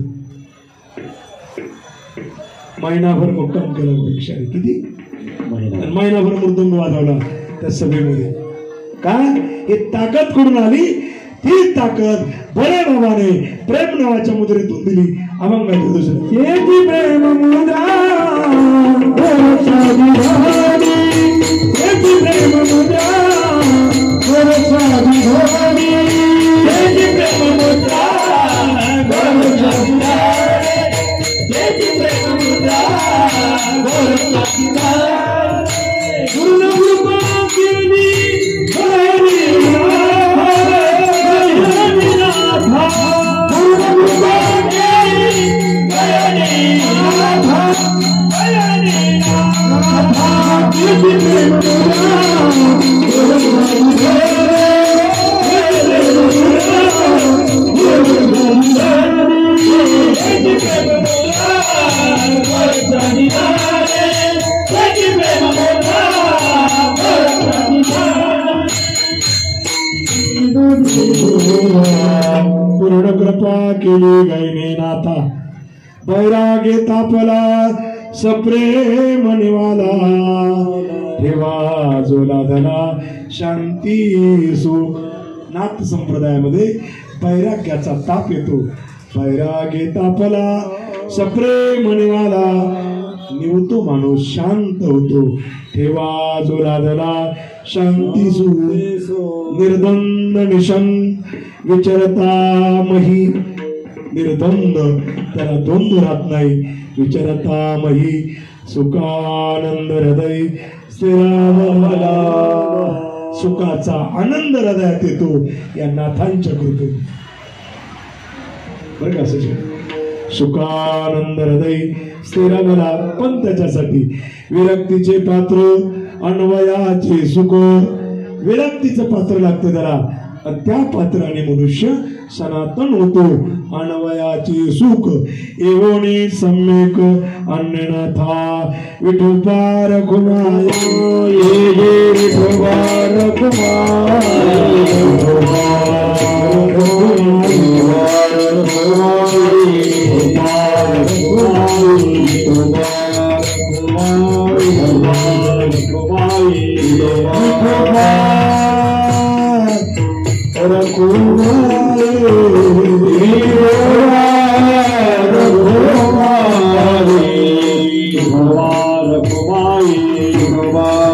[SPEAKER 2] महिनाभर मुक्काम केला गोरक्षाने. किती महिनाभर मृदुंग वाजवला त्या सभेमध्ये. काय ही ताकद कुठून आली? ती ताकद बडे बाबाने प्रेम नावाच्या मुद्रेतून दिली. अभंगाची दुसरी प्रेम मुद्रा प्रेम मुद्रा पूर्ण कृपा केली गायने नाथा, बैरागे तापला सप्रेम निवाला, ठेवा जोला धना शांती सुख. नाथ संप्रदायामध्ये बैराग्याचा ताप येतो. बैरागे तापला सप्रेम निवाला, निवतो माणूस शांत होतो. ठेवा जोला धना शांती सुख. निर्द्वंद निशंक विचरता मही, निर्द्वंद त्याला द्वंद्व राहत नाही. विचरता मही सुखानंद हृदय स्थिरावला, सुखाचा आनंद हृदयात येतो या नाथांच्या कृपेने. बरं का असं सुखानंद हृदय स्थिरावला. पण त्याच्यासाठी विरक्तीचे पात्र अन्वयाचे सुख, विरक्तीचं पात्र लागतं त्याला. त्या पात्राने मनुष्य सनातन होतो. अन्वयाचे सुख एवोनी सम्यक अन्यथा विठोबार कुमार, ये विठोबार कुमार,
[SPEAKER 1] Kumari,